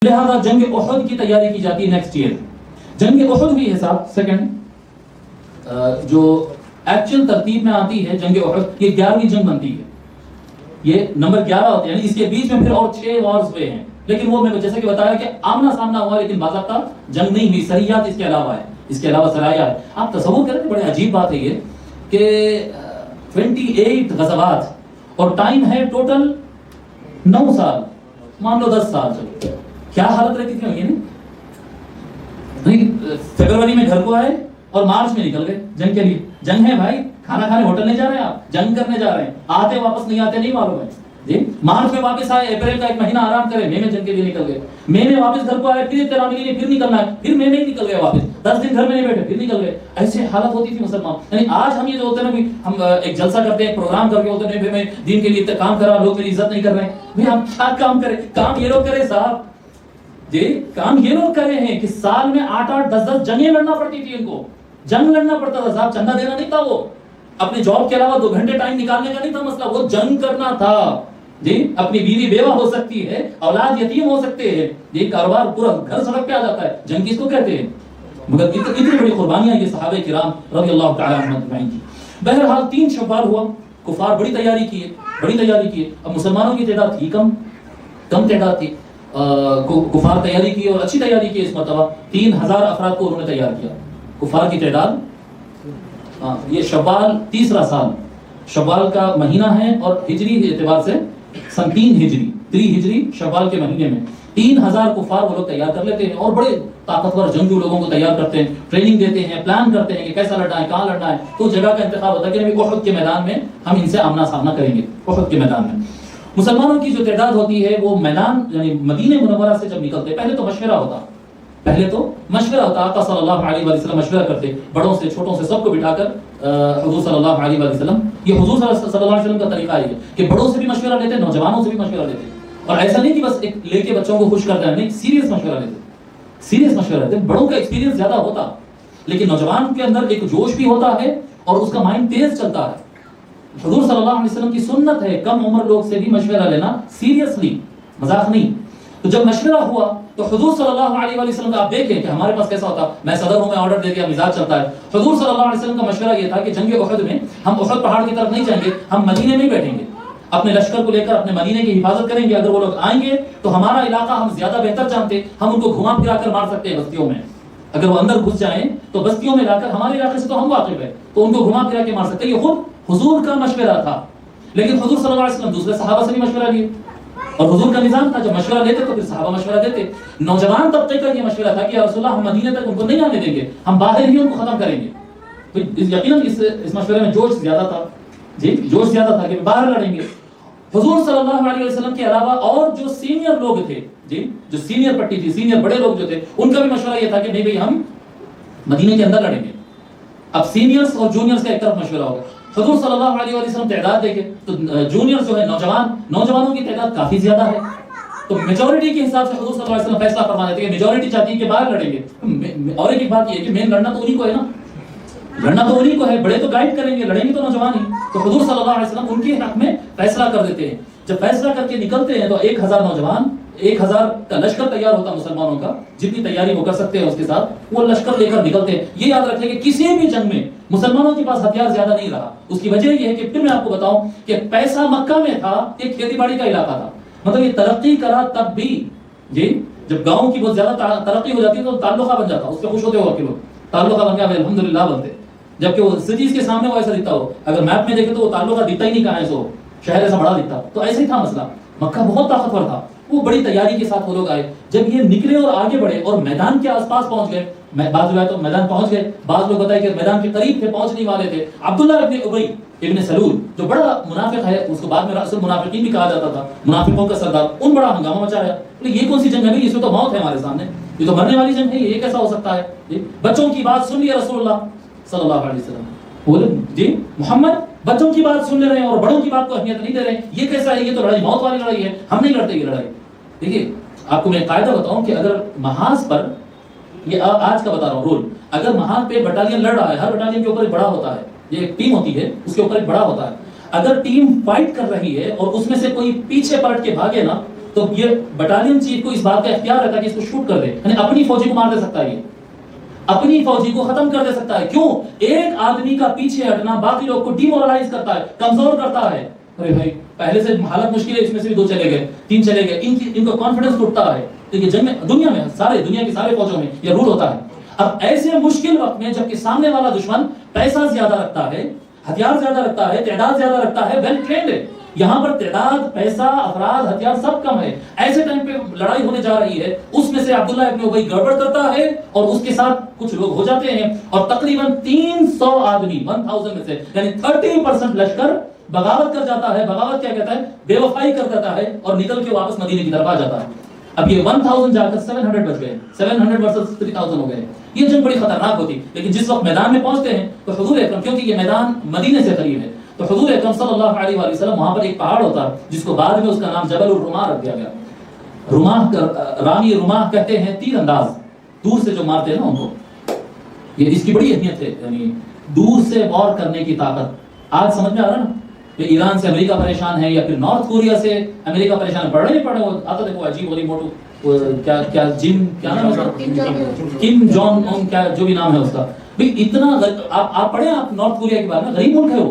لہذا جنگ احد کی تیاری کی جاتی ہے نیکسٹ ایئر. جنگ احد بھی ہے صاحب سیکنڈ جو ایکچوئل ترتیب میں آتی ہے جنگ احد، یہ 11ویں جنگ بنتی ہے، یہ نمبر 11 ہوتا ہے، یعنی اس کے بیچ میں پھر اور 6 وارز ہوئے ہیں، لیکن وہ میں جیسے کہ بتایا کہ آمنا سامنا ہوا لیکن باضابطہ جنگ نہیں ہوئی، سریات اس کے علاوہ ہے، اس کے علاوہ سرایہ ہے. آپ تصور کریں کہ بڑے عجیب بات ہے یہ کہ 28 غزوات اور ٹائم ہے ٹوٹل 9 سال، مان لو 10 سال، چلو کیا حالت رہتی تھی. نہیں فروری میں گھر کو آئے اور مارچ میں نکل گئے جنگ کے لیے. جنگ ہے بھائی، کھانا کھانے ہوٹل نہیں جا رہے ہیں آپ، جنگ کرنے جا رہے ہیں، آتے واپس نہیں آتے نہیں معلوم ہے جی. مارچ میں واپس آئے، اپریل کا 1 مہینہ آرام کرے، مئی میں جنگ کے لیے نکل گئے، مئی میں واپس گھر کو آئے، پھر اطلاع ملی پھر نکلنا ہے، پھر مئی میں ہی نکل گئے واپس، 10 دن گھر میں نہیں بیٹھے پھر نکل گئے. ایسے حالت ہوتی تھی مسلمان. یعنی آج ہم یہ جو ہوتے ہیں نا، ہم ایک جلسہ کرتے ہیں، پروگرام کر کے ہوتے ہیں، میں دین کے لیے کام کرا، لوگ میری عزت نہیں کر رہے ہیں. بھائی ہم کیا کام کریں؟ کام یہ لوگ کرے صاحب جی، کام یہ لوگ کرے ہیں کہ سال میں 8-8 10-10 جنگیں لڑنا پڑتی تھی ان کو، جنگ لڑنا پڑتا تھا صاحب. چندہ دینا نہیں تھا، وہ اپنے جاب کے علاوہ 2 گھنٹے ٹائم نکالنے کا نہیں تھا مسئلہ، وہ جنگ کرنا تھا جی. اپنی بیوی بیوہ ہو سکتی ہے، اولاد یتیم ہو سکتے ہیں جی، کاروبار پورا گھر سڑک پہ آ جاتا ہے. جنگ کس کو کہتے ہیں؟ مگر اتنی بڑی قربانیاں یہ صحابہ کرام رضی اللہ تعالی عنہم اجمعین کی. بہرحال 3 شوال ہوا، کفار بڑی تیاری کیے. اب مسلمانوں کی تعداد تھی کم تعداد تھی، کفار تیاری کی اور اچھی تیاری کی. اس مرتبہ 3000 افراد کو انہوں نے تیار کیا. کفار کی تعداد، یہ شوال تیسرا سال، شوال کا مہینہ ہے اور ہجری اعتبار سے سن 3 ہجری شوال کے مہینے میں 3000 کفار وہ لوگ تیار کر لیتے ہیں اور بڑے طاقتور جنگجو لوگوں کو تیار کرتے ہیں، ٹریننگ دیتے ہیں، پلان کرتے ہیں کہ کیسا لڑنا ہے، کہاں لڑنا ہے. تو جگہ کا انتخاب ہوتا ہے کہ نبی احد کے میدان میں ہم ان سے آمنا سامنا کریں گے. احد کے میدان میں مسلمانوں کی جو تعداد ہوتی ہے وہ میدان یعنی مدینہ منورہ سے جب نکلتے پہلے تو مشورہ ہوتا، آقا صلی اللہ علیہ وسلم مشورہ کرتے، بڑوں سے چھوٹوں سے سب کو بٹھا کر. حضور صلی اللہ علیہ وسلم، یہ حضور صلی اللہ علیہ وسلم کا طریقہ ہے کہ بڑوں سے بھی مشورہ لیتے، نوجوانوں سے بھی مشورہ لیتے. اور ایسا نہیں کہ بس ایک لے کے بچوں کو خوش کر دینا، نہیں، سیریس مشورہ لیتے. بڑوں کا ایکسپیرینس زیادہ ہوتا لیکن نوجوان کے اندر ایک جوش بھی ہوتا ہے اور اس کا مائنڈ تیز چلتا ہے. حضور صلی اللہ علیہ وسلم کی سنت ہے کم عمر لوگ سے بھی مشورہ لینا، سیریسلی، مذاق نہیں. تو جب مشورہ ہوا تو حضور صلی اللہ علیہ وسلم کا آپ دیکھیں کہ ہمارے پاس کیسا ہوتا، میں صدر ہوں، میں آرڈر دے دیا، مزاج چلتا ہے. حضور صلی اللہ علیہ وسلم کا مشورہ یہ تھا کہ جنگ احد میں ہم احد پہاڑ کی طرف نہیں جائیں گے، ہم مدینے میں ہی بیٹھیں گے، اپنے لشکر کو لے کر اپنے مدینے کی حفاظت کریں گے. اگر وہ لوگ آئیں گے تو ہمارا علاقہ ہم زیادہ بہتر جانتے، ہم ان کو گھما پھرا کر مار سکتے ہیں بستیوں میں. اگر وہ اندر گھس جائیں تو بستیوں میں لا کر، ہمارے علاقے سے تو ہم واقف ہیں، تو ان کو گھما پھرا کے مار سکتے ہیں. یہ خود حضور کا مشورہ تھا. لیکن حضور صلی اللہ علیہ وسلم دوسرے صحابہ سے بھی مشورہ لیے اور حضور کا نظام تھا جب مشورہ لیتے تو پھر صحابہ مشورہ دیتے. نوجوان طبقے کا یہ مشورہ تھا کہ یا رسول اللہ ہم مدینے تک ان کو نہیں آنے دیں گے، ہم باہر ہی ان کو ختم کریں گے. تو یقیناً اس مشورے میں جوش زیادہ تھا کہ باہر لڑیں گے. حضور صلی اللہ علیہ وسلم کے علاوہ اور جو سینئر لوگ تھے جی، جو سینئر پٹی تھی، سینئر بڑے لوگ جو تھے، ان کا بھی مشورہ یہ تھا کہ نہیں بھائی ہم مدینے کے اندر لڑیں گے. اب سینئرز اور جونیئرز کا ایک طرف مشورہ ہوگا. حضور صلی اللہ علیہ وسلم تعداد دیکھیں تو جونیئر جو ہے نوجوانوں کی تعداد کافی زیادہ ہے. تو میجورٹی کے حساب سے حضور صلی اللہ علیہ وسلم فیصلہ فرما دیتے ہیں کہ میجورٹی چاہتی ہے کہ باہر لڑیں گے. اور ایک بات یہ ہے کہ مین لڑنا تو انہی کو ہے نا، لڑنا تو انہی کو ہے، بڑے تو گائیڈ کریں گے، لڑیں گے تو نوجوان ہی. تو حضور صلی اللہ علیہ وسلم ان کے حق میں فیصلہ کر دیتے ہیں. جب فیصلہ کر کے نکلتے ہیں تو 1000 نوجوان، 1000 کا لشکر تیار ہوتا مسلمانوں کا، جتنی تیاری وہ کر سکتے ہیں اس کے ساتھ وہ لشکر لے کر نکلتے ہیں. یہ یاد رکھیں کہ کسی بھی جنگ میں مسلمانوں کے پاس ہتھیار زیادہ نہیں رہا. اس کی وجہ یہ ہے کہ پھر میں آپ کو بتاؤں کہ پیسہ مکہ میں تھا، ایک کھیتی باڑی کا علاقہ تھا، مطلب یہ ترقی کرا تب بھی جی، جب گاؤں کی بہت زیادہ ترقی ہو جاتی ہے تو تعلقہ بن جاتا، اس پہ خوش ہوتے ہو کہ لوگ تعلقہ بن گیا الحمدللہ بنتے، جبکہ وہ سٹیز کے سامنے وہ ایسا دکھتا ہو، اگر میپ میں دیکھیں تو وہ تعلقہ دکھتا ہی نہیں کہاں ہے، سو شہر ایسا بڑا دکھتا. تو ایسے ہی تھا مسئلہ. مکہ بہت طاقتور تھا، وہ بڑی تیاری کے ساتھ وہ لوگ آئے. جب یہ نکلے اور آگے بڑھے اور میدان کے آس پاس پہنچ گئے، بعض روایتوں میں میدان پہنچ گئے، بعض لوگ بتائے کہ میدان کے قریب تھے، پہنچنے والے تھے. عبداللہ ابن ابی ابن سلول جو بڑا منافق ہے، اس کو بعد میں رأس المنافقین بھی کہا جاتا تھا، منافقوں کا سردار، ان بڑا ہنگامہ مچایا. یہ کون سی جنگ ہے؟ اس میں تو موت ہے ہمارے سامنے، یہ تو مرنے والی جنگ ہے، یہ کیسا ہو سکتا ہے؟ بچوں کی بات سن لی رسول اللہ صلی اللہ علیہ وسلم، بولے جی محمد بچوں کی بات سن لے رہے ہیں اور بڑوں کی بات کو اہمیت نہیں دے رہے ہیں، یہ کیسا ہے؟ یہ تو لڑائی موت والی لڑائی ہے، ہم نہیں لڑتے یہ لڑائی. دیکھیے آپ کو میں قاعدہ بتاؤں کہ اگر محاذ پر، یہ آج کا بتا رہا ہوں رول، اگر محاذ پہ بٹالین لڑ رہا ہے، ہر بٹالین کے اوپر ایک بڑا ہوتا ہے، یہ ایک ٹیم ہوتی ہے، اس کے اوپر ایک بڑا ہوتا ہے. اگر ٹیم فائٹ کر رہی ہے اور اس میں سے کوئی پیچھے پلٹ کے بھاگے نا تو یہ بٹالین چیف کو اس بات کا اختیار رہتا ہے کہ اس کو شوٹ کر دے، یعنی اپنی فوجی کو مار دے سکتا ہے، یہ اپنی فوجی کو ختم کر دے سکتا ہے. کیوں؟ ایک آدمی کا پیچھے ہٹنا باقی لوگ کو ڈی مورلائز کرتا ہے، کمزور کرتا ہے. ارے بھائی پہلے سے حالت مشکل ہے، اس میں سے بھی 2 چلے گئے 3 چلے گئے، ان کو کانفیڈنس ٹوٹتا ہے. دیکھیے جنگ میں دنیا میں سارے دنیا کی سارے فوجوں میں یہ رول ہوتا ہے. اب ایسے مشکل وقت میں جب کہ سامنے والا دشمن پیسہ زیادہ رکھتا ہے، ہتھیار زیادہ رکھتا ہے، تعداد زیادہ رکھتا ہے، ویل ٹرینڈ ہے، یہاں پر تعداد، پیسہ، افراد، ہتھیار سب کم ہے، ایسے ٹائم پہ لڑائی ہونے جا رہی ہے، اس میں سے عبداللہ ابن ابی گڑبڑ کرتا ہے اور اس کے ساتھ کچھ لوگ ہو جاتے ہیں اور تقریباً 300 آدمی 1000 میں سے یعنی 30% لشکر بغاوت کر جاتا ہے. بغاوت کیا کہتا ہے؟ بے وفائی کر دیتا ہے اور نکل کے واپس مدینے کی طرف آ جاتا ہے. اب یہ 1000 جا کر 700 بچ گئے، 700 ورسز 3000 ہو گئے. یہ جنگ بڑی خطرناک ہوتی، لیکن جس وقت میدان میں پہنچتے ہیں تو حضور اکرم، کیونکہ یہ میدان مدینے سے قریب ہے، تو حضور اکرم صلی اللہ علیہ وآلہ وسلم وہاں پر ایک پہاڑ ہوتا ہے جس کو بعد میں اس کا نام جبل الرماح رکھ دیا گیا. رماح رامی رماح کہتے ہیں تیر انداز، دور سے جو مارتے ہیں نا ان کو. یہ اس کی بڑی اہمیت ہے، یعنی دور سے وار کرنے کی طاقت. آج سمجھ میں آ رہا ہے نا کہ ایران سے امریکہ پریشان ہے یا پھر نارتھ کوریا سے امریکہ پریشان ہے. پڑھ نہیں وہ آتا دیکھو عجیب ولی موٹو کیا جم کیا نام ہے کم جون اون کیا جو بھی نام ہے اس کا. بھئی اتنا آپ پڑھیں آپ نارتھ کوریا کے بارے میں، غریب ملک ہے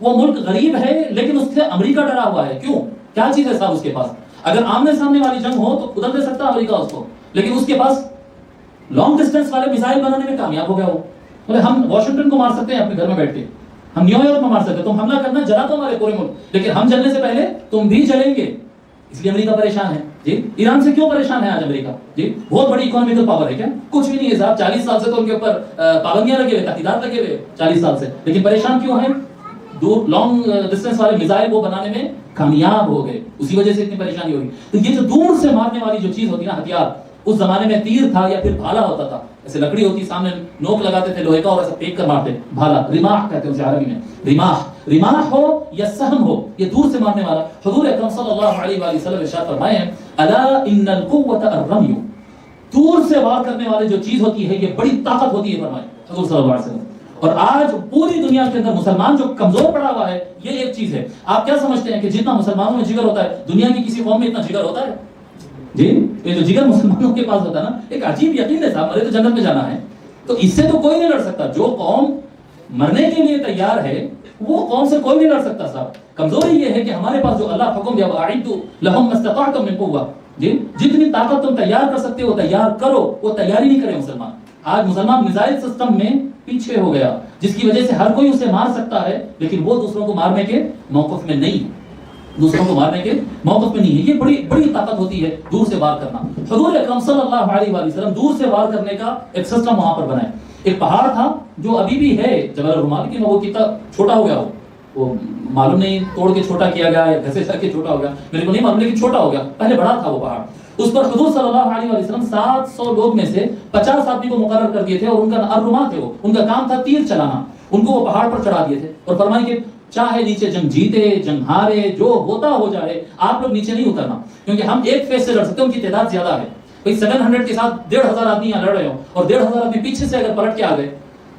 وہ ملک غریب ہے لیکن اس سے امریکہ ڈرا ہوا ہے. کیوں؟ کیا چیز ہے صاحب اس کے پاس؟ اگر آمنے سامنے والی جنگ ہو تو ادھر دے سکتا امریکہ اس کو، لیکن اس کے پاس لانگ ڈسٹینس والے میزائل بنانے میں کامیاب ہو گیا وہ. بولے ہم واشنگٹن کو مار سکتے ہیں اپنے گھر میں بیٹھ کے، ہم نیو یارک میں مار سکتے ہیں، تم حملہ کرنا جلا تو ہمارے پورے ملک، لیکن ہم جلنے سے پہلے تم بھی جلیں گے. اس لیے امریکہ پریشان ہے. جی ایران سے کیوں پریشان ہے آج امریکہ؟ جی بہت بڑی اکنامیکل پاور ہے کیا؟ کچھ بھی نہیں ہے صاحب. 40 سال سے تو ان کے اوپر پابندیاں لگے ہوئے، تحدیدات لگے ہوئے 40 سال سے، لیکن پریشان کیوں ہیں؟ دور لانگ ڈسٹینس والے میزائل وہ بنانے میں کامیاب ہو گئے، اسی وجہ سے اتنی پریشانی ہوگی. تو یہ جو دور سے مارنے والی جو چیز ہوتی ہے نا ہتھیار، اس زمانے میں تیر تھا یا پھر بھالا ہوتا تھا، ایسے لکڑی ہوتی سامنے نوک لگاتے تھے لوہے کا اور ایسے پھینک کر مارتے. بھالا رماح کہتے ہیں اسے عربی میں. رماح ہو یا سہم ہو، یہ دور سے مارنے والا. حضور اکرم صلی اللہ علیہ وآلہ وسلم ارشاد فرمائے ہیں الا ان القوة الرمي، دور سے وار کرنے والے جو چیز ہوتی ہے یہ بڑی طاقت ہوتی ہے فرمائے حضور صلی اللہ علیہ وسلم. اور آج پوری دنیا کے اندر مسلمان جو کمزور پڑا ہوا ہے یہ ایک چیز ہے. آپ کیا سمجھتے ہیں کہ جتنا مسلمانوں میں جگر ہوتا ہے دنیا کی کسی قوم میں اتنا جگر ہوتا ہے؟ جی یہ جو جگر مسلمانوں کے پاس ہوتا ہے نا، ایک عجیب یقین ہے صاحب، مرے تو جنت میں جانا ہے. تو اس سے تو کوئی نہیں لڑ سکتا. جو قوم مرنے کے لیے تیار ہے وہ قوم سے کوئی نہیں لڑ سکتا صاحب. کمزوری یہ ہے کہ ہمارے پاس جو اللہ حکم دیا وَأَعِدُّوا لَهُم مَا اسْتَطَعْتُم مِّن قُوَّةٍ، جی جتنی طاقت تم تیار کر سکتے ہو تیار کرو. وہ تیاری نہیں کرے مسلمان. آج مسلمان میزائل سسٹم میں پیچھے ہو گیا، جس کی وجہ سے ہر کوئی اسے مار سکتا ہے لیکن وہ دوسروں کو مارنے کے موقف میں نہیں، دوسروں کو مارنے کے موقف میں نہیں ہے. یہ بڑی طاقت ہوتی ہے دور سے وار کرنا. حضور اکرم صلی اللہ علیہ وآلہ وسلم دور سے وار کرنے کا ایک سسٹم وہاں پر بنائے. ایک پہاڑ تھا جو ابھی بھی ہے جبل الرماح، لیکن وہ کتنا چھوٹا ہو گیا، وہ معلوم نہیں توڑ کے چھوٹا کیا گیا یا گھسے کر کے چھوٹا ہو گیا، میرے کو نہیں معلوم، لیکن چھوٹا ہو گیا. پہلے بڑا تھا وہ پہاڑ. اس پر حضور صلی اللہ علیہ وسلم 700 لوگ میں سے 50 آدمی کو مقرر کر دیے تھے اور ان کا الرماح تھے، وہ ان کا کام تھا تیر چلانا. ان کو وہ پہاڑ پر چڑھا دیے تھے اور فرمایا کہ چاہے نیچے جنگ جیتے جنگ ہارے جو ہوتا ہو جائے، آپ لوگ نیچے نہیں اترنا، کیونکہ ہم ایک فیس سے لڑ سکتے ہیں، ان کی تعداد زیادہ ہے. بھئی 700 کے ساتھ 1500 آدمی یہاں لڑ رہے ہوں اور 1500 آدمی پیچھے سے اگر پلٹ کے آ گئے،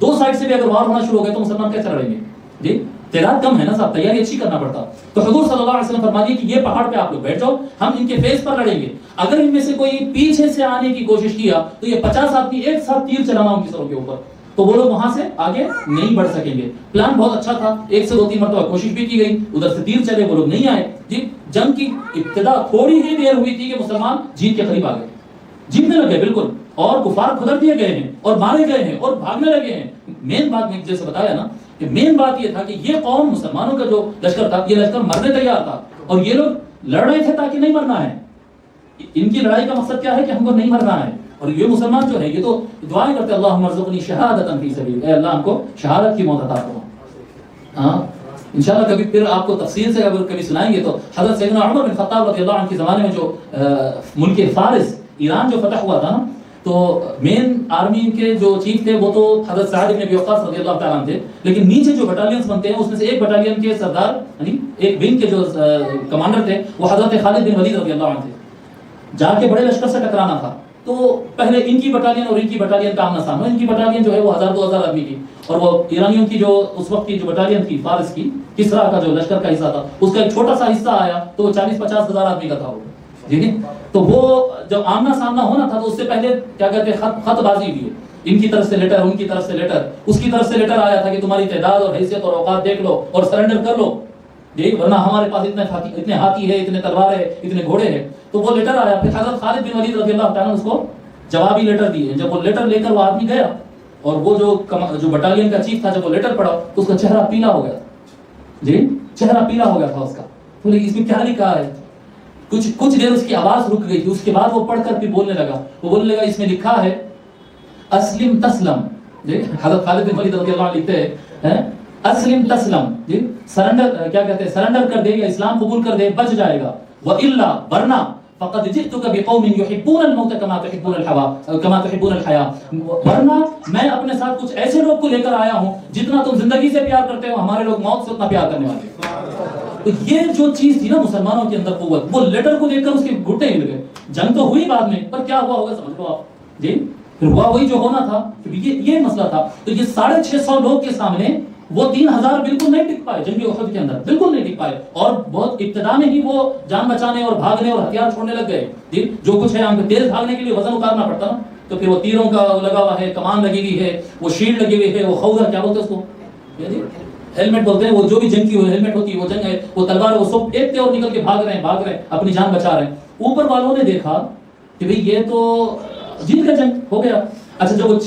دو سائڈ سے بھی اگر وار ہونا شروع ہو گئے تو مسلمان کیسے لڑیں گے؟ جی تعداد کم ہے نا صاحب، تیاری اچھی کرنا پڑتا. تو حضور صلی اللہ علیہ وسلم فرما دیے کہ یہ پہاڑ پہ آپ لوگ بیٹھ جاؤ، ہم ان کے فیس پر لڑیں گے. اگر ان میں سے کوئی پیچھے سے آنے کی کوشش کیا تو یہ 50 آدمی ایک ساتھ تیر چلانا ان کی سروں کے اوپر، تو وہ لوگ وہاں سے آگے نہیں بڑھ سکیں گے. پلان بہت اچھا تھا، 1 سے 2-3 مرتبہ کوشش بھی کی گئی، ادھر سے تیر چلے وہ لوگ نہیں آئے. جی جنگ کی ابتدا تھوڑی ہی دیر ہوئی تھی کہ مسلمان جیت کے قریب آ گئے، جیتنے لگے بالکل، اور کفار کھدر دیے گئے ہیں اور مارے گئے ہیں اور بھاگنے لگے ہیں. مین بات میں جیسے بتایا نا کہ مین بات یہ تھا کہ یہ قوم مسلمانوں کا جو لشکر تھا یہ لشکر مرنے تیار تھا اور یہ لوگ لڑ رہے تھے تاکہ نہیں مرنا ہے. ان کی لڑائی کا مقصد کیا ہے کہ ہم کو نہیں مرنا ہے. اور یہ مسلمان جو ہے یہ تو دعائیں کرتے اللہم ارزقنی شہادۃ فی سبیلک، اے اللہ ہم کو شہادت کی موت عطا کرو. ہاں انشاءاللہ کبھی پھر آپ کو تفصیل سے اگر کبھی سنائیں گے. تو حضرت سیدنا عمر بن خطاب رضی اللہ عنہ کے زمانے میں جو ملک فارس ایران جو فتح ہوا تھا نا، تو مین آرمی کے جو چیف تھے وہ تو حضرت سعد بن ابی وقاص رضی اللہ تعالیٰ عنہ تھے، لیکن نیچے جو بٹالینز بنتے ہیں اس میں سے ایک بٹالین کے سردار یعنی ایک ونگ کے جو کمانڈر تھے وہ حضرت خالد بن ولید رضی اللہ عنہ تھے. جا کے بڑے لشکر سے ٹکرانا تھا تو پہلے ان کی بٹالین اور ان کی بٹالین کا آمنا سامنا. ان کی بٹالین جو ہے وہ 1000-2000 آدمی کی، اور وہ ایرانیوں کی جو اس وقت کی جو بٹالین تھی فارس کی، کسرا کا جو لشکر کا حصہ تھا اس کا ایک چھوٹا سا حصہ آیا تو وہ 40-50 ہزار آدمی کا تھا. وہ ٹھیک ہے. تو وہ جب آمنا سامنا ہونا تھا تو اس سے پہلے کیا کہتے ہیں خط بازی ہوئی ہے، ان کی طرف سے لیٹر، ان کی طرف سے لیٹر، اس کی طرف سے لیٹر آیا تھا کہ تمہاری تعداد اور حیثیت اور اوقات دیکھ لو اور سرنڈر کر لو، ورنہ ہمارے پاس اتنے ہاتھی ہے، اتنے تلوار ہے، اتنے گھوڑے ہیں. تو وہ لیٹر آیا. پھر حضرت خالد بن ولید رضی اللہ تعالیٰ اس کو جوابی لیٹر دیے. جب وہ لیٹر لے کر وہ آدمی گیا اور وہ جو بٹالین کا چیف تھا، جب وہ لیٹر پڑھا تو اس کا چہرہ پیلا ہو گیا تھا. جی چہرہ پیلا ہو گیا تھا اس کا. بولے اس میں کیا لکھا ہے؟ کچھ دیر اس کی آواز رک گئی تھی. اس کے بعد وہ پڑھ کر پھر بولنے لگا. وہ بولنے لگا اس میں لکھا ہے اسلم تسلم. جی حضرت خالد بن ولید رضی اللہ عنہ لکھتے ہیں اسلم تسلم، جی سرنڈر، کیا کہتے ہیں سرنڈر کر دے یا اسلام قبول کر دے بچ جائے گا. والا ورنہ فقد جئتک بقوم يحبون الموت كما تحبون الحیاۃ. ورنہ میں اپنے ساتھ کچھ ایسے لوگ کو لے کر آیا ہوں جتنا تم زندگی سے پیار کرتے ہو ہمارے لوگ موت سے اتنا پیار کرنے والے ہیں. تو یہ جو چیز تھی نا مسلمانوں کے اندر قوت، وہ لیٹر کو دیکھ کر اس کے گھٹنے ہل گئے. جنگ تو ہوئی بعد میں، پر کیا ہوا ہوگا سمجھ لو آپ. جی پھر ہوا وہی جو ہونا تھا. یہ مسئلہ تھا. تو یہ 650 لوگ کے سامنے وہ 3000 بالکل نہیں ٹک پائے جنگ احد کے اندر، بالکل نہیں ٹک پائے. اور بہت ابتدا میں ہی وہ جان بچانے اور بھاگنے اور ہتھیار چھوڑنے لگ گئے. جو کچھ ہے ہم کو تیز بھاگنے کے لیے وزن اتارنا پڑتا نا، تو پھر وہ تیروں کا لگا ہوا ہے، کمان لگی ہوئی ہے، وہ شیلڈ لگی ہوئی ہے، وہ خوذہ کیا بولتے ہیں اس کو، ہیلمٹ بولتے ہیں. وہ جو بھی جنگ کی ہیلمٹ ہوتی ہے وہ جنگ ہے، وہ تلوار، وہ سب پھینکتے اور نکل کے بھاگ رہے ہیں اپنی جان بچا رہے ہیں. اوپر والوں نے دیکھا کہ بھئی یہ تو جیت کا جنگ ہو گیا. اچھا جب وہ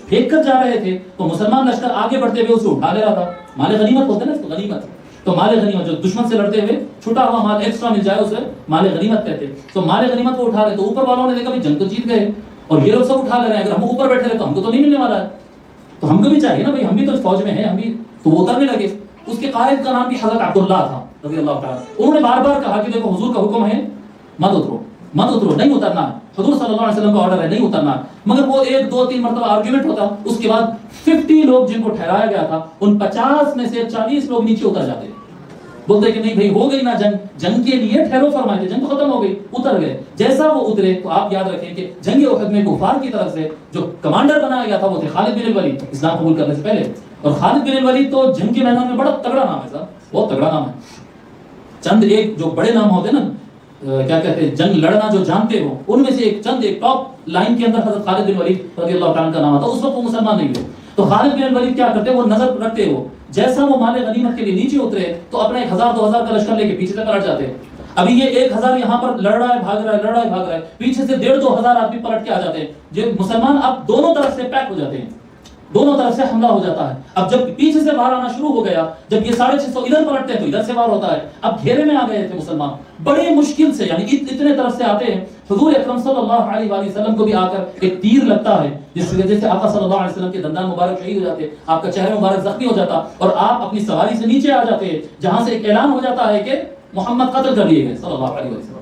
پھینک کر جا رہے تھے تو مسلمان لشکر آگے بڑھتے ہوئے اسے اٹھا لے رہا تھا. مال غنیمت ہوتے ہیں نا اس کو غنیمت. تو مال غنیمت جو دشمن سے لڑتے ہوئے چھوٹا ہوا مال ایکسٹرا مل جائے اسے مال غنیمت کہتے ہیں. تو مال غنیمت کو اٹھا رہے. تو اوپر والوں نے دیکھا بھئی جنگ تو جیت گئے اور یہ لوگ سب اٹھا لے رہے ہیں، اگر ہم اوپر بیٹھے رہے تو ہم کو تو نہیں ملنے والا ہے. تو ہم کو بھی چاہیے نا بھئی، ہم بھی تو فوج میں ہیں، ہم بھی. تو وہ اترنے لگے. اس کے قائد کا نام بھی حضرت عبداللہ تھا رضی اللہ تعالیٰ. انہوں نے بار بار کہا کہ دیکھو حضور کا حکم ہے مت اترو، نہیں اترنا ہے. حضور صلی اللہ علیہ وسلم کا آرڈر ہے نہیں اترنا. مگر وہ 1 2 3 مرتبہ آرگیومنٹ ہوتا. اس کے بعد 50 لوگ جن کو ٹھہرایا گیا تھا ان 50 میں سے 40 لوگ نیچے اتر جاتے. بولتے کہ نہیں بھائی ہو گئی نا جنگ کے لیے ٹھہرو فرمائے تھے، جنگ تو ختم ہو گئی. اتر گئے. جیسا وہ اترے تو آپ یاد رکھیں کہ جنگ احد میں کفار کی طرف سے جو کمانڈر بنایا گیا تھا وہ تھے خالد بن الولید، اسلام قبول کرنے سے پہلے. اور خالد بن الولید تو جنگ کے میدان میں بڑا تگڑا نام ہے صاحب، بہت تگڑا نام ہے. چند ایک جو بڑے نام ہوتے ہیں نا، کیا کہتے ہیں جنگ لڑنا جو جانتے ہو، ان میں سے ایک ٹاپ لائن کے اندر حضرت خالد بن ولید رضی اللہ تعالیٰ کا نام آتا. اس وقت وہ مسلمان نہیں ہوئے. تو خالد بن الولید کیا کرتے، وہ نظر رکھتے ہو جیسا وہ مال غنیمت کے لیے نیچے اترے تو اپنے 1000 2000 کا لشکر لے کے پیچھے سے پلٹ جاتے. ابھی یہ 1000 یہاں پر لڑ رہا ہے بھاگ رہا ہے، پیچھے سے 1.5 2 ہزار آدمی پلٹ کے آ جاتے ہیں. جو مسلمان اب دونوں طرف سے پیک ہو جاتے ہیں، دونوں طرف سے حملہ ہو جاتا ہے. اب جب پیچھے سے وار آنا شروع ہو گیا، جب یہ 650 ادھر پلٹتے ہیں تو ادھر سے وار ہوتا ہے. اب گھیرے میں آ گئے تھے مسلمان بڑے مشکل سے، یعنی اتنے طرف سے آتے ہیں. حضور اکرم صلی اللہ علیہ وآلہ وسلم کو بھی آ کر ایک تیر لگتا ہے جس کی وجہ سے آقا صلی اللہ علیہ وسلم کے دندان مبارک شہید ہو جاتے، آپ کا چہرہ مبارک زخمی ہو جاتا اور آپ اپنی سواری سے نیچے آ جاتے ہیں، جہاں سے ایک اعلان ہو جاتا ہے کہ محمد قتل کر لیے گئے صلی اللہ علیہ وسلم.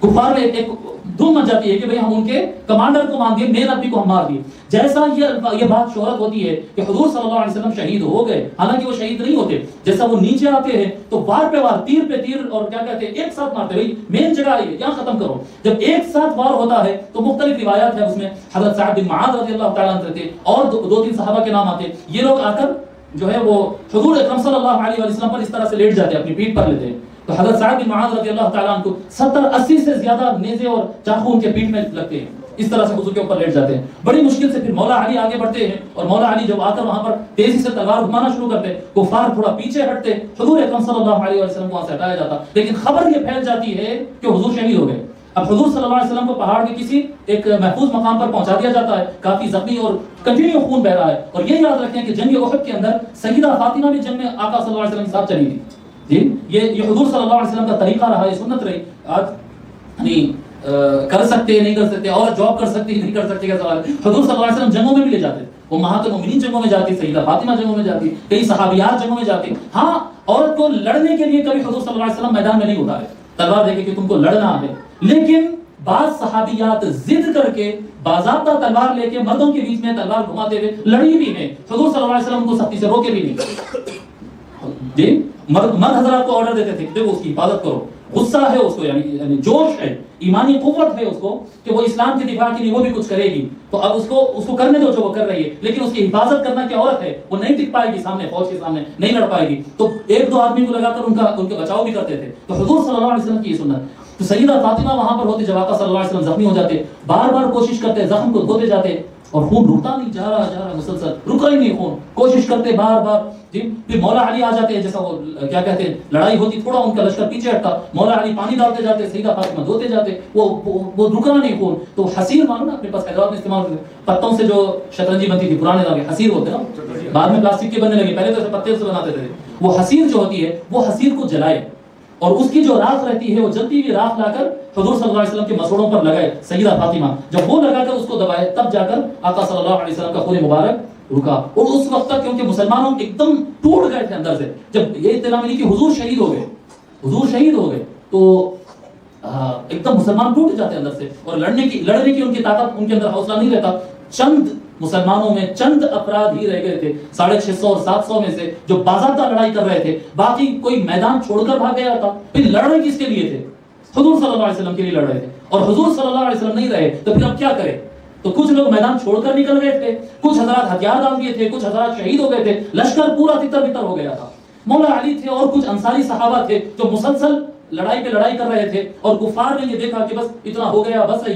کفار میں ایک دھوم مچ جاتی ہے کہ بھئی ہم ان کے کمانڈر کو مان دیے، مین آدمی کو ہم مار دیے. جیسا یہ بات شہرت ہوتی ہے کہ حضور صلی اللہ علیہ وسلم شہید ہو گئے، حالانکہ وہ شہید نہیں ہوتے. جیسا وہ نیچے آتے ہیں تو وار پہ وار، تیر پہ تیر، اور کیا کہتے ہیں ایک ساتھ مارتے. بھئی مین جگہ ہے یہاں ختم کرو. جب ایک ساتھ وار ہوتا ہے تو مختلف روایات ہیں، اس میں حضرت سعد بن معاذ رضی اللہ تعالیٰ عنہ تھے اور 2 3 صحابہ کے نام آتے. یہ لوگ آ کر جو ہے وہ حضور اکرم صلی اللہ علیہ وسلم پر اس طرح سے لیٹ جاتے ہیں، اپنی پیٹھ پر لیتے ہیں. تو حضرت سعد بن معاذ رضی اللہ تعالیٰ عنہ کو 70 80 سے زیادہ نیزے اور چاقو ان کے پیٹھ میں لگتے ہیں. اس طرح سے حضور کے اوپر لیٹ جاتے ہیں. بڑی مشکل سے پھر مولا علی آگے بڑھتے ہیں اور مولا علی جب آ کر وہاں پر تیزی سے تلوار گھمانا شروع کرتے ہیں، کفار تھوڑا پیچھے ہٹتے، حضور اکرم صلی اللہ علیہ وسلم کو وہاں سے ہٹایا جاتا. لیکن خبر یہ پھیل جاتی ہے کہ حضور شہید ہو گئے. اب حضور صلی اللہ علیہ وسلم کو پہاڑ کے کسی ایک محفوظ مقام پر پہنچا دیا جاتا ہے، کافی زخمی اور کنٹینیو خون بہ رہا ہے. اور یہ یاد رکھیں کہ جنگ احد کے اندر سیدہ فاطمہ بھی جنگ میں آقا صلی اللہ علیہ وسلم کے ساتھ چلی تھی. جی یہ حضور صلی اللہ علیہ وسلم کا طریقہ رہا، یہ سنت رہی. آج یعنی کر سکتے نہیں کر سکتے، اور جاب کر سکتے نہیں کر سکتے کا سوال ہے. حضور صلی اللہ علیہ وسلم جنگوں میں بھی لے جاتے، وہ امہات المؤمنین جنگوں میں جاتی، سیدہ فاطمہ جنگوں میں جاتی، کئی صحابیات جنگوں میں جاتی. ہاں عورت کو لڑنے کے لیے کبھی حضور صلی اللہ علیہ وسلم میدان میں نہیں اتارے تلوار دے کے کہ تم کو لڑنا ہے. لیکن بعض صحابیات ضد کر کے باضابطہ تلوار لے کے مردوں کے بیچ میں تلوار گھماتے ہوئے لڑی بھی ہیں. حضور صلی اللہ علیہ وسلم کو سختی سے روکے بھی نہیں. جی مرد حضرات کو آرڈر دیتے تھے کہ اس کی حفاظت کرو. غصہ ہے اس کو، یعنی جوش ہے، ایمانی قوت ہے اس کو کہ وہ اسلام کے دفاع کے لیے وہ بھی کچھ کرے گی. تو اب اس کو کرنے دو جو وہ کر رہی ہے، لیکن اس کی حفاظت کرنا کیا عورت ہے، وہ نہیں ٹک پائے گی سامنے، فوج کے سامنے نہیں لڑ پائے گی. تو 1 2 آدمی کو لگا کر ان کے بچاؤ بھی کرتے تھے. تو حضور صلی اللہ علیہ وسلم کی یہ سنت. تو سیدہ فاطمہ وہاں پر ہوتے جب آقا صلی اللہ علیہ وسلم زخمی ہو جاتے، بار بار کوشش کرتے زخم کو دھوتے جاتے اور خون رکتا نہیں، جا رہا مسلسل، رکا ہی نہیں خون، کوشش کرتے بار بار جی. پھر مولا علی آ جاتے ہیں، جیسا وہ کیا کہتے ہیں لڑائی ہوتی تھوڑا ان کا لشکر پیچھے ہٹتا، مولا علی پانی ڈالتے جاتے، سیدہ فاطمہ دھوتے جاتے، وہ رکا نہیں خون. تو حسیر مانو نا اپنے پاس حیدرآباد میں استعمال کرتے پتوں سے جو شطرنجی بنتی تھی پرانے زمانے حسیر ہوتے نا، بعد میں پلاسٹک کے بننے لگے، پہلے تو ایسے پتے سے بناتے تھے. وہ حسیر جو ہوتی ہے وہ حسیر کو جلائے اور اس کی جو راکھ رہتی ہے وہ جلتی ہوئی راکھ لا کر حضور صلی اللہ علیہ وسلم کے مسوڑوں پر لگائے سیدہ فاطمہ. جب وہ لگا کر اس کو دبائے تب جا کر آقا صلی اللہ علیہ وسلم کا خون مبارک رکا. اور اس وقت تک کیونکہ مسلمانوں ایک دم ٹوٹ گئے تھے اندر سے، جب یہ اطلاع ملی کہ حضور شہید ہو گئے، حضور شہید ہو گئے، تو ایک دم مسلمان ٹوٹ جاتے اندر سے اور لڑنے کی ان کی طاقت، ان کے اندر حوصلہ نہیں رہتا. چند مسلمانوں میں چند افراد ہی رہ گئے تھے 650 اور 700 میں سے جو باضابطہ لڑائی کر رہے تھے، باقی کوئی میدان چھوڑ کر بھاگ گیا تھا. پھر لڑ رہے کس کے لیے تھے؟ حضور صلی اللہ علیہ وسلم کے لیے لڑ رہے تھے، اور حضور صلی اللہ علیہ وسلم نہیں رہے تو پھر اب کیا کرے؟ تو کچھ لوگ میدان چھوڑ کر نکل گئے تھے، کچھ حضرات ہتھیار ڈال دیے تھے، کچھ حضرات شہید ہو گئے تھے، لشکر پورا تتر بتر ہو گیا تھا. مولا علی تھے اور کچھ انصاری صحابہ تھے جو مسلسل لڑائی پہ لڑائی کر رہے تھے، اور کفار نے یہ دیکھا کہ بس اتنا ہو گیا، بس ہے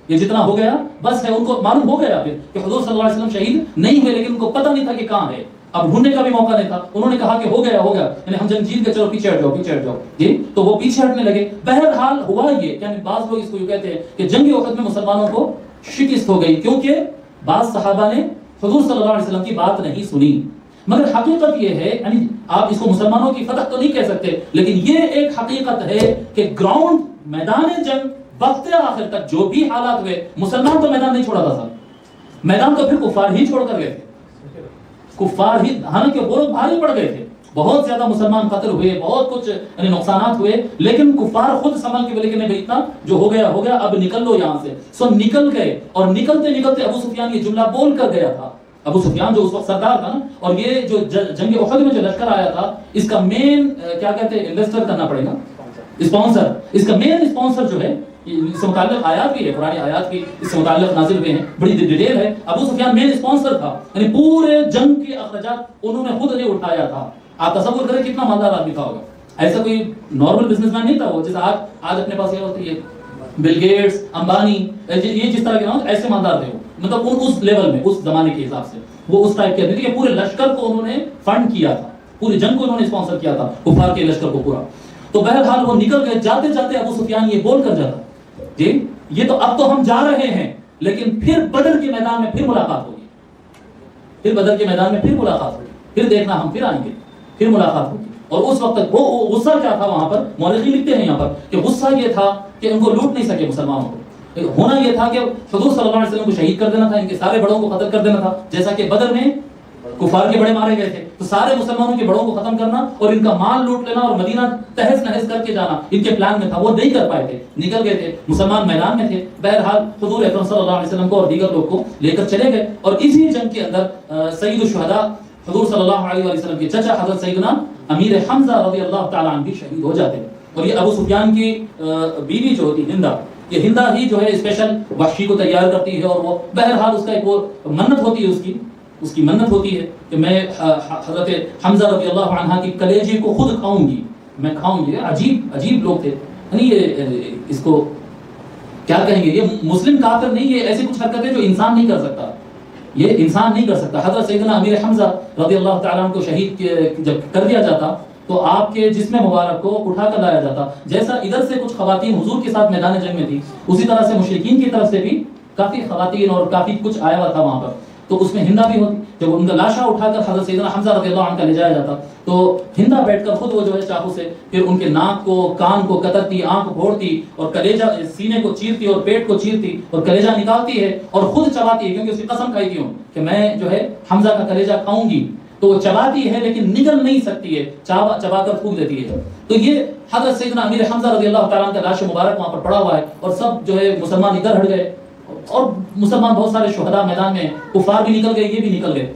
یہ جتنا ہو گیا بس ہے. ان کو معلوم ہو گیا پھر کہ حضور صلی اللہ علیہ وسلم شہید نہیں ہوئے، لیکن ان کو پتہ نہیں تھا کہ کہاں ہے. اب ڈھونڈنے کا بھی موقع نہیں تھا. انہوں نے کہا کہ ہو گیا یعنی ہم جنگ جیت گئے، چلو پیچھے ہٹ جاؤ جی. تو وہ پیچھے ہٹنے لگے. بہرحال ہوا یہ، یعنی بعض لوگ اس کو یہ کہتے ہیں کہ جنگ احد میں مسلمانوں کو شکست ہو گئی کیونکہ بعض صحابہ نے حضور صلی اللہ علیہ وسلم کی بات نہیں سنی. مگر حقیقت یہ ہے، یعنی آپ اس کو مسلمانوں کی فتح تو نہیں کہہ سکتے، لیکن یہ ایک حقیقت ہے کہ گراؤنڈ میدان جنگ وقت آخر تک جو بھی حالات ہوئے، مسلمان تو میدان نہیں چھوڑا تھا صاحب، میدان تو پھر کفار ہی چھوڑ کر گئے تھے، کفار ہی. حالانکہ وہ لوگ بھاری پڑ گئے تھے، بہت زیادہ مسلمان قتل ہوئے، بہت کچھ یعنی نقصانات ہوئے، لیکن کفار خود سنبھل کے بولے کہ نہیں اتنا جو ہو گیا اب نکل لو یہاں سے. سو نکل گئے، اور نکلتے ابو سفیان یہ جملہ بول کر گیا تھا. ابو سفیان جو اس وقت سردار تھا نا، اور یہ جو جنگ احد میں جو لشکر آیا تھا، اس کا مین کیا کہتے ہیں انویسٹر کرنا پڑے گا، اسپانسر. اس کا مین اسپانسر جو ہے، اس سے متعلق آیات بھی ہے، قرآن آیات بھی اس سے متعلق نازل ہوئے ہیں، بڑی ڈیٹیل ہے. ابو سفیان مین اسپانسر تھا، یعنی پورے جنگ کے اخراجات انہوں نے خود نے اٹھایا تھا. آپ تصور کریں کتنا مالدار آدمی تھا ہوگا. ایسا کوئی نارمل بزنس مین نہیں تھا وہ، جیسے آج اپنے پاس یہ ہوتی ہے بل گیٹس، امبانی، یہ جس طرح کے نام ایسے مالدار تھے وہ، مطلب اس لیول میں اس زمانے کے حساب سے وہ اس ٹائپ کے تھے کہ پورے لشکر کو انہوں نے فنڈ کیا تھا، پوری جنگ کو انہوں نے اسپانسر کیا تھا، کفار کے لشکر کو پورا. تو بہرحال وہ نکل گئے. جاتے ابو سفیان یہ بول کر جاتا جی یہ تو اب تو ہم جا رہے ہیں، لیکن پھر بدر کے میدان میں پھر ملاقات ہوگی، پھر بدر کے میدان میں پھر ملاقات ہوگی، پھر دیکھنا ہم پھر آئیں گے، پھر ملاقات ہوگی. اور اس وقت تک وہ غصہ کیا تھا وہاں پر، مورخین لکھتے ہیں یہاں پر کہ غصہ یہ تھا کہ ان کو لوٹ نہیں سکے مسلمانوں کو. ہونا یہ تھا کہ حضور صلی اللہ علیہ وسلم کو شہید کر دینا تھا، ان کے سارے بڑوں کو قتل کر دینا تھا، جیسا کہ بدر میں کفار کے بڑے مارے گئے تھے. تو سارے مسلمانوں کے بڑوں کو ختم کرنا اور ان کا مال لوٹ لینا اور مدینہ تہس نہس کر کے جانا ان کے پلان میں تھا. وہ نہیں کر پائے تھے، نکل گئے تھے، مسلمان میدان میں تھے. بہرحال حضور اکرم صلی اللہ علیہ وسلم کو اور دیگر لوگ کو لے کر چلے گئے. اور اسی جنگ کے اندر سید الشہداء حضور صلی اللہ علیہ وسلم کے چچا حضرت سیدنا امیر حمزہ رضی اللہ تعالی عنہ بھی شہید ہو جاتے ہیں. اور یہ ابو سفیان کی بیوی جو ہوتی ہندہ، یہ ہندہ ہی جو ہے اسپیشل وحشی کو تیار کرتی ہے. اور وہ بہرحال اس کا ایک وہ منت ہوتی ہے، اس کی منت ہوتی ہے کہ میں حضرت حمزہ رضی اللہ عنہ کی کلیجے کو خود کھاؤں گی، میں کھاؤں گی. عجیب لوگ تھے، یعنی یہ اس کو کیا کہیں گے، یہ مسلم کافر نہیں، یہ ایسی کچھ حرکتیں جو انسان نہیں کر سکتا، یہ انسان نہیں کر سکتا. حضرت سیدنا امیر حمزہ رضی اللہ تعالیٰ عنہ کو شہید جب کر دیا جاتا تو آپ کے جسم مبارک کو اٹھا کر لایا جاتا. جیسا ادھر سے کچھ خواتین حضور کے ساتھ میدان جنگ میں تھی، اسی طرح سے مشرکین کی طرف سے بھی کافی خواتین اور کافی کچھ آیا ہوا تھا وہاں پر. تو اس میں ہندہ بھی ہوتی. جب ان کا لاشا اٹھا کر حضرت سیدنا حمزہ رضی اللہ عنہ کا لے جایا جاتا تو ہندہ بیٹھ کر خود وہ جو ہے چاقو سے پھر ان کے ناک کو، کان کو کترتی، آنکھ پھوڑتی اور کلیجہ سینے کو چیرتی اور پیٹ کو چیرتی اور کلیجہ نکالتی ہے اور خود چباتی ہے، کیونکہ اس کی قسم کھائی تھی کہ میں جو ہے حمزہ کا کلیجہ کھاؤں گی. تو وہ چباتی ہے لیکن نگل نہیں سکتی ہے، چبا کر پھونک دیتی ہے. تو یہ حضرت سیدنا امیر حمزہ رضی اللہ تعالیٰ عنہ کا لاش مبارک وہاں پر پڑا ہوا ہے. اور سب جو ہے مسلمان ادھر ہٹ گئے اور مسلمان بہت سارے شہداء میدان میں، کفار بھی نکل گئے، یہ بھی نکل گئے.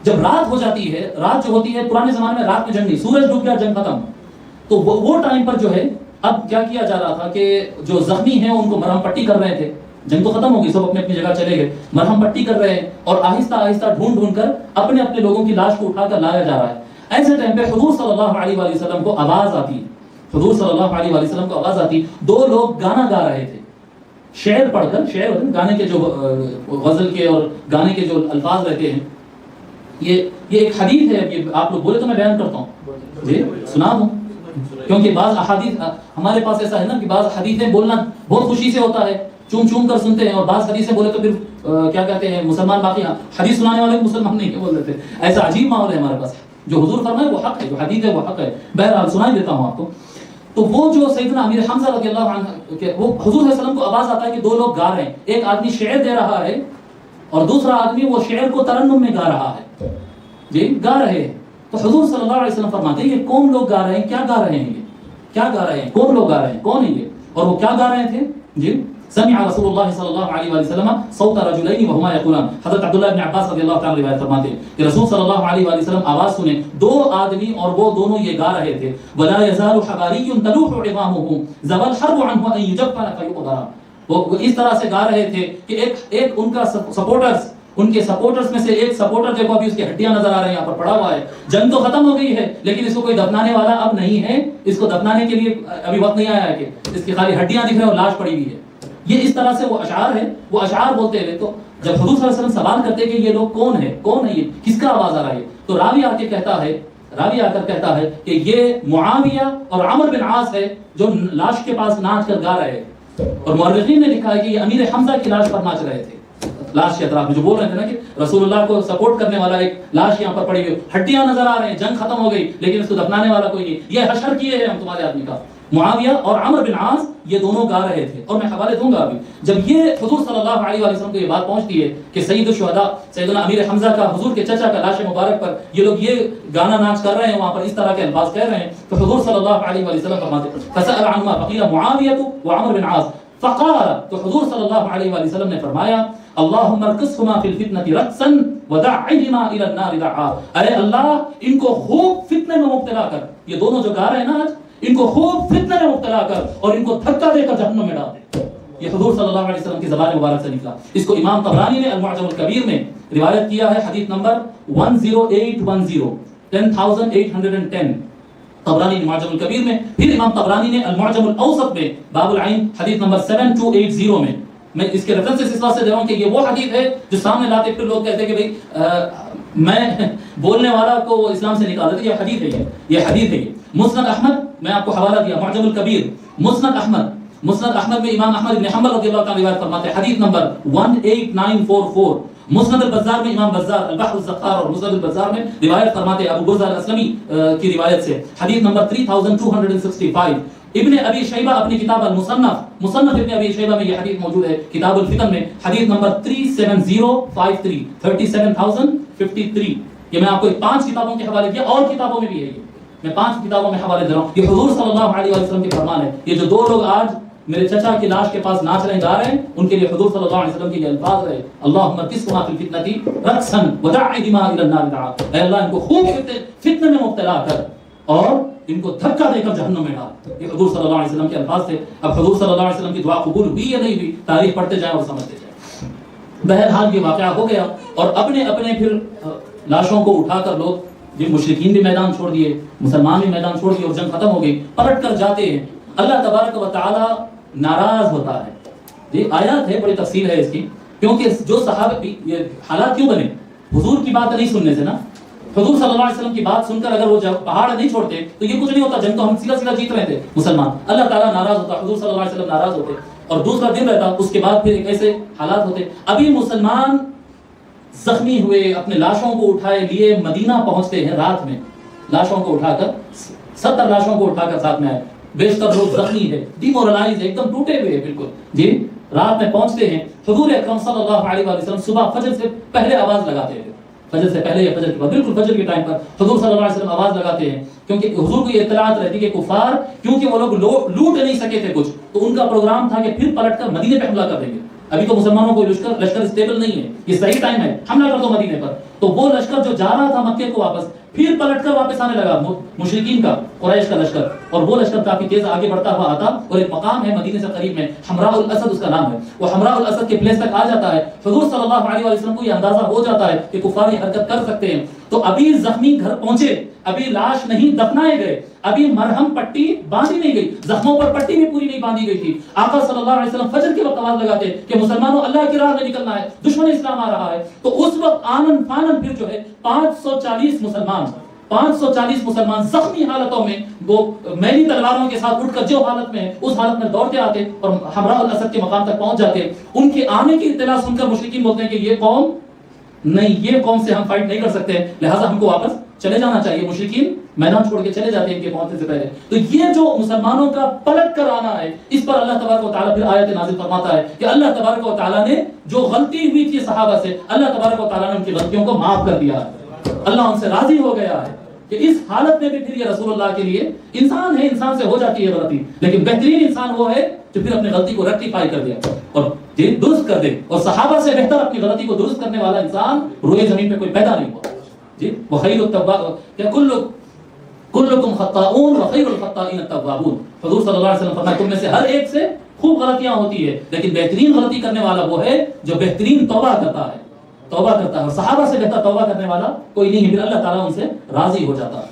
جب رات ہو جاتی ہے، رات جو ہوتی ہے پرانے زمانے میں رات میں جنگ نہیں، سورج ڈوب گیا جنگ ختم. تو وہ ٹائم پر جو ہے اب کیا کیا جا رہا تھا کہ جو زخمی ہیں ان کو مرہم پٹی کر رہے تھے. جنگ تو ختم ہو گئی، سب اپنے اپنی جگہ چلے گئے، مرہم پٹی کر رہے ہیں اور آہستہ آہستہ ڈھونڈ کر اپنے اپنے لوگوں کی لاش کو اٹھا کر لایا جا رہا ہے. ایسے ٹائم پہ حضور صلی اللہ علیہ وسلم کو آواز آتی ہے حضور صلی اللہ علیہ وآلہ وسلم کو آواز آتی، دو لوگ گانا گا رہے تھے، شعر پڑھ کر، شعر گانے کے جو غزل کے اور گانے کے جو الفاظ رہتے ہیں، یہ ایک حدیث ہے، یہ آپ لوگ بولے تو میں بیان کرتا ہوں، جی سنا دوں، کیونکہ بعض احادیث ہمارے پاس ایسا ہے نا کہ بعض حدیثیں بولنا بہت خوشی سے ہوتا ہے، چوم چوم کر سنتے ہیں، اور بعض حدیثیں بولے تو پھر کیا کہتے ہیں مسلمان باقی حدیث سنانے والے مسلمان نہیں بول دیتے، ایسا عجیب ماحول ہے ہمارے پاس. جو حضور فرمائے وہ حق ہے، جو حدیث ہے وہ حق ہے. بہرحال سنا ہی دیتا ہوں آپ کو. تو وہ جو سیدنا امیر حمزہ رضی اللہ عنہ کے وہ حضور صلی اللہ علیہ وسلم کو آواز آتا ہے کہ دو لوگ گا رہے ہیں، ایک آدمی شعر دے رہا ہے اور دوسرا آدمی وہ شعر کو ترنم میں گا رہا ہے، جی گا رہے ہیں. تو حضور صلی اللہ علیہ وسلم فرماتے ہیں یہ کون لوگ گا رہے ہیں، کیا گا رہے ہیں، یہ کیا گا رہے ہیں، کون لوگ گا رہے ہیں، کون ہیں یہ، اور وہ کیا گا رہے تھے. جی سمع رسول اللہ صلی اللہ علیہ وسلم صوت رجلین وهما یقولان. حضرت عبداللہ بن عباس رضی اللہ تعالی روایت فرماتے ہیں کہ رسول صلی اللہ علیہ وسلم آواز سنے، دو آدمی اور وہ دونوں یہ گا رہے تھے، ولا یزال حباری تلوح عظامه ذو الحرب عنه ان يجفن فيقدر. وہ اس طرح سے گا رہے تھے کہ ایک ان کا سپورٹرز، ان کے سپورٹرز میں سے ایک سپورٹر دیکھو ابھی اس کی ہڈیاں نظر آ رہی ہیں، یہاں پر پڑا ہوا ہے. جنگ تو ختم ہو گئی ہے لیکن اس کو کوئی دفنانے والا اب نہیں ہے، اس کو دفنانے کے لیے ابھی وقت نہیں آیا ہے کہ اس کی خالی ہڈیاں دکھ رہے ہیں اور لاش پڑی ہوئی ہے. یہ اس طرح سے وہ اشعار ہے، وہ اشعار بولتے ہیں. تو جب حضور صلی اللہ علیہ وسلم سوال کرتے کہ یہ لوگ کون ہے، کون ہے، یہ کس کا آواز آ رہا ہے، تو راوی آ کے کہتا ہے، راوی آ کر کہتا ہے کہ یہ معاویہ اور عمر بن عاص ہے جو لاش کے پاس ناچ کر گا رہے ہیں. اور مورخین نے لکھا ہے کہ یہ امیر حمزہ کی لاش پر ناچ رہے تھے، لاش کے اطراف میں جو بول رہے تھے نا کہ رسول اللہ کو سپورٹ کرنے والا ایک لاش یہاں پر پڑی ہوئی، ہڈیاں نظر آ رہے ہیں، جنگ ختم ہو گئی لیکن اس کو دفنانے والا کوئی نہیں، یہ حشر کیے ہیں ہم تمہارے آدمی کا. معاویہ اور عمر بن عاص یہ دونوں گا رہے تھے. اور میں حوالے دوں گا ابھی. جب یہ حضور صلی اللہ علیہ وسلم کو یہ بات پہنچتی ہے کہ سید الشہداء سیدنا امیر حمزہ کا، حضور کے چچا کا لاش مبارک پر یہ لوگ یہ گانا ناچ کر رہے ہیں، وہاں پر اس طرح کے الفاظ کہہ رہے ہیں، تو حضور صلی اللہ علیہ وسلم فرماتے ہیں فسأل عنہما فقیل معاویہ وعمر بن عاص فقال. تو حضور صلی اللہ علیہ وسلم نے فرمایا اللهم ارقصهما في الفتنة رقصا ودعهما الى النار دعا. اے اللہ ان کو خوب فتنے میں مبتلا کر، یہ دونوں جو گا رہے ہیں نا آج، ان کو خوب فتنے میں مبتلا کر اور ان کو دھکا دے کر جہنم میں ڈال دے. یہ حضور صلی اللہ علیہ وسلم کی زبان مبارک سے نکلا. اس کو امام طبرانی نے المعجم الکبیر میں روایت کیا ہے، حدیث نمبر 10810 10810 طبرانی المعجم الکبیر میں. پھر امام طبرانی نے المعجم الاوسط میں باب العین حدیث نمبر 7280 میں. میں اس کے ریفرنس اس واسطے دے رہا ہوں کہ یہ وہ حدیث ہے جو سامنے لاتے پھر لوگ کہتے ہیں کہ بھئی میں بولنے والا کو وہ اسلام سے نکال دیتے. یہ حدیث ہے، یہ حدیث ہے. مسند احمد میں آپ کو حوالہ دیا، معجم الکبیر مسند احمد میں امام احمد بن حنبل رضی اللہ تعالی روایت فرماتے ہیں حدیث نمبر 18944. مسند البزار میں امام بزار البحر الزخار اور مسند البزار میں روایت فرماتے ہیں ابو برزہ الاسلمی کی روایت سے حدیث نمبر 3265. ابن ابی شیبہ اپنی کتاب مصنف ابن ابی شیبہ میں یہ حدیث موجود ہے کتاب الفتن میں حدیث نمبر 37053 37053. یہ میں آپ کو 5 کتابوں کے حوالے دیا، اور کتابوں میں بھی ہے، یہ میں 5 کتابوں میں حوالے دے رہا ہوں. یہ حضور صلی اللہ علیہ وسلم کے فرمان ہے. یہ جو دو لوگ آج میرے چچا کی لاش کے پاس ناچ رہے ہیں، گا رہے ہیں، ان کے لیے حضور صلی اللہ علیہ وسلم کے یہ الفاظ رہے اللهم ارقصهما في الفتنة رقصا ودعهما الى النار دعا. اے اللہ ان کو خوب فتنے میں مبتلا کر اور ان کو دھکا دے کر جہنم میں ڈال. یہ حضور صلی اللہ علیہ وسلم کے الفاظ تھے. اب حضور صلی اللہ علیہ وسلم کی دعا قبول ہوئی یا نہیں ہوئی، تاریخ پڑھتے جائیں اور سمجھتے جائیں. بہرحال یہ واقعہ ہو گیا اور اپنے اپنے پھر لاشوں کو اٹھا کر لوگ جن مشرکین بھی میدان چھوڑ دیے، مسلمان بھی میدان چھوڑ دیے اور جنگ ختم ہو گئی، پلٹ کر جاتے ہیں. اللہ تبارک و تعالی ناراض ہوتا ہے. یہ آیات ہے، بڑی تفصیل ہے اس کی، کیونکہ جو صحابہ یہ حالات کیوں بنے، حضور کی بات نہیں سننے سے نا. حضور صلی اللہ علیہ وسلم کی بات سن کر اگر وہ پہاڑ نہیں چھوڑتے تو یہ کچھ نہیں ہوتا، جنگ تو ہم سیدھا جیت رہے تھے مسلمان. اللہ تعالیٰ ناراض ہوتا، حضور صلی اللہ علیہ وسلم ناراض ہوتے اور دوسرا دن رہتا. اس کے بعد پھر ایک ایسے حالات ہوتے. ابھی مسلمان زخمی ہوئے اپنے لاشوں کو اٹھائے لیے مدینہ پہنچتے ہیں رات میں، لاشوں کو اٹھا کر 70 لاشوں کو اٹھا کر ساتھ میں آئے. بیشتر لوگ زخمی ہے، ڈیمورلائز ہے، ایک دم ٹوٹے ہوئے ہیں بالکل. جی رات میں پہنچتے ہیں. حضور اکرم صلی اللہ علیہ وسلم صبح فجر سے پہلے آواز لگاتے تھے، فجر سے پہلے یا فجر کے بعد، بالکل فجر کے ٹائم پر حضور صلی اللہ علیہ وسلم آواز لگاتے ہیں. کیونکہ حضور کو یہ اطلاعات رہتی کہ کفار کیونکہ وہ لوگ لوٹ نہیں سکے تھے کچھ، تو ان کا پروگرام تھا کہ پھر پلٹ کر مدینے پہ حملہ کر دیں گے. ابھی تو مسلمانوں کو لشکر اسٹیبل نہیں ہے، یہ صحیح ٹائم ہے، حملہ کر دو مدینے پر. تو وہ لشکر جو جا رہا تھا مکے کو واپس، پھر پلٹ کر واپس آنے لگا مشرکین کا، قریش کا لشکر، اور وہ لشکر کافی تیز آگے بڑھتا ہوا آتا، اور ایک مقام ہے مدینے سے قریب میں حمراء الاسد اس کا نام ہے، وہ حمراء الاسد کے پلیس تک آ جاتا ہے. حضور صلی اللہ علیہ وسلم کو یہ اندازہ ہو جاتا ہے کہ کفار یہ حرکت کر سکتے ہیں. تو ابھی زخمی گھر پہنچے، ابھی لاش نہیں دفنائے گئے، ابھی مرہم پٹی باندھی نہیں گئی، زخموں پر پٹی بھی پوری نہیں باندھی گئی تھی. آقا صلی اللہ علیہ وسلم فجر کے وقت آواز لگاتے کہ مسلمانوں اللہ کی راہ میں نکلنا ہے، دشمن اسلام آ رہا ہے. تو اس وقت آنن فانن پھر جو ہے 540 مسلمان زخمی حالتوں میں وہ میلی تلواروں کے ساتھ اٹھ کر جو حالت میں اس حالت میں دوڑتے آتے اور حمراء الاسد کے مقام تک پہنچ جاتے. ان کے آنے کی اطلاع سن کر مشرکین بولتے ہیں کہ یہ قوم نہیں، یہ قوم سے ہم فائٹ نہیں کر سکتے، لہٰذا ہم کو واپس چلے جانا چاہیے. مشرکین میدان چھوڑ کے چلے جاتے ہیں ان کے پہنچنے سے پہلے. تو یہ جو مسلمانوں کا پلٹ کر آنا ہے، اس پر اللہ تبارک و تعالیٰ پھر آیت نازل فرماتا ہے کہ اللہ تبارک و تعالیٰ نے جو غلطی ہوئی تھی صحابہ سے، اللہ تبارک و تعالیٰ نے ان کی غلطیوں کو معاف کر دیا ہے. اللہ ان سے راضی ہو گیا ہے کہ اس حالت میں بھی پھر یہ رسول اللہ کے لیے انسان ہے، انسان سے ہو جاتی ہے غلطی، لیکن بہترین انسان وہ ہے جو پھر اپنی غلطی کو ریکٹیفائی کر دے اور درست کر دے. اور صحابہ سے بہتر اپنی غلطی کو درست کرنے والا انسان روئے زمین پہ کوئی پیدا نہیں ہوا. جی وخیر التواب کہ کلکم خطاؤون وخیر الخطائین التوابون. حضور صلی اللہ علیہ وسلم فرمایا تم میں سے ہر ایک سے خوب غلطیاں ہوتی ہے، لیکن بہترین غلطی کرنے والا وہ ہے جو بہترین توبہ کرتا ہے. اور صحابہ سے بہتر توبہ کرنے والا کوئی نہیں ہے، پھر اللہ تعالیٰ ان سے راضی ہو جاتا ہے.